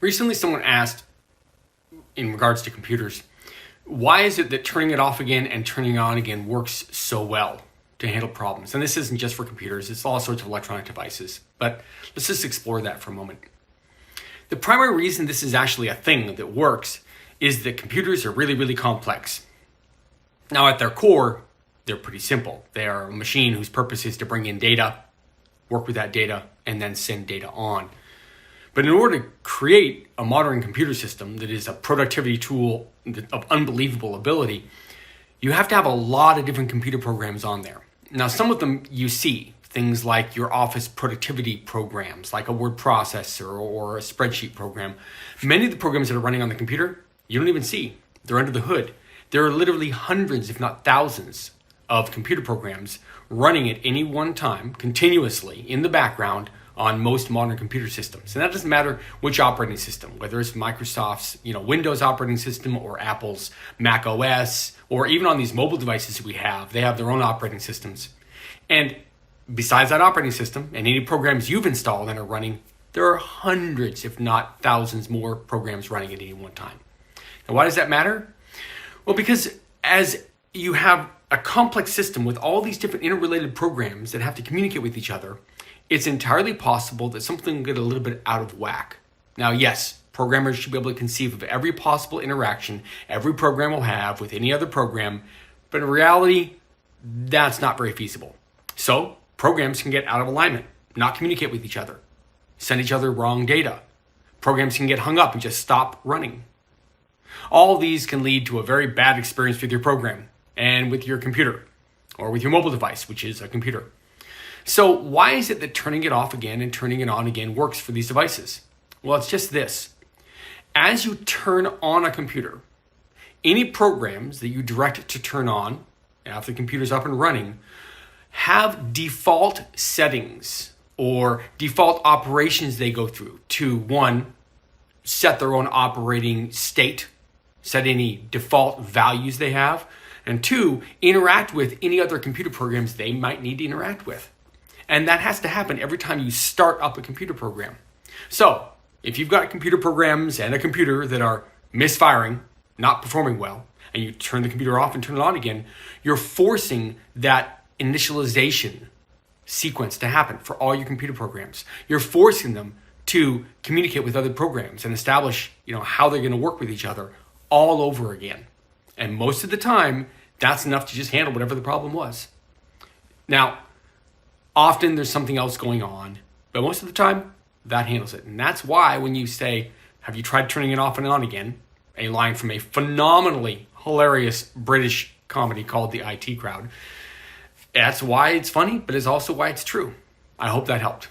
Recently, someone asked, in regards to computers, why is it that turning it off again and turning it on again works so well to handle problems? And this isn't just for computers, it's all sorts of electronic devices. But let's just explore that for a moment. The primary reason this is actually a thing that works is that computers are really, really complex. Now, at their core, they're pretty simple. They are a machine whose purpose is to bring in data, work with that data, and then send data on. But in order to create a modern computer system that is a productivity tool of unbelievable ability, you have to have a lot of different computer programs on there. Now, some of them you see, things like your office productivity programs, like a word processor or a spreadsheet program. Many of the programs that are running on the computer, you don't even see. They're under the hood. There are literally hundreds, if not thousands, of computer programs running at any one time, continuously, in the background, on most modern computer systems. And that doesn't matter which operating system, whether it's Microsoft's Windows operating system or Apple's Mac OS, or even on these mobile devices we have, they have their own operating systems. And besides that operating system and any programs you've installed and are running, there are hundreds, if not thousands more programs running at any one time. Now, why does that matter? Well, because as you have a complex system with all these different interrelated programs that have to communicate with each other, it's entirely possible that something will get a little bit out of whack. Now, yes, programmers should be able to conceive of every possible interaction every program will have with any other program, but in reality, that's not very feasible. So, programs can get out of alignment, not communicate with each other, send each other wrong data. Programs can get hung up and just stop running. All of these can lead to a very bad experience with your program and with your computer, or with your mobile device, which is a computer. So why is it that turning it off again and turning it on again works for these devices? Well, it's just this. As you turn on a computer, any programs that you direct it to turn on after the computer's up and running have default settings or default operations they go through to, one, set their own operating state, set any default values they have, and two, interact with any other computer programs they might need to interact with. And that has to happen every time you start up a computer program. So if you've got computer programs and a computer that are misfiring, not performing well, and you turn the computer off and turn it on again, you're forcing that initialization sequence to happen for all your computer programs. You're forcing them to communicate with other programs and establish, how they're going to work with each other all over again. And most of the time, that's enough to just handle whatever the problem was. Now, often there's something else going on, but most of the time, that handles it. And that's why when you say, have you tried turning it off and on again? A line from a phenomenally hilarious British comedy called The IT Crowd. That's why it's funny, but it's also why it's true. I hope that helped.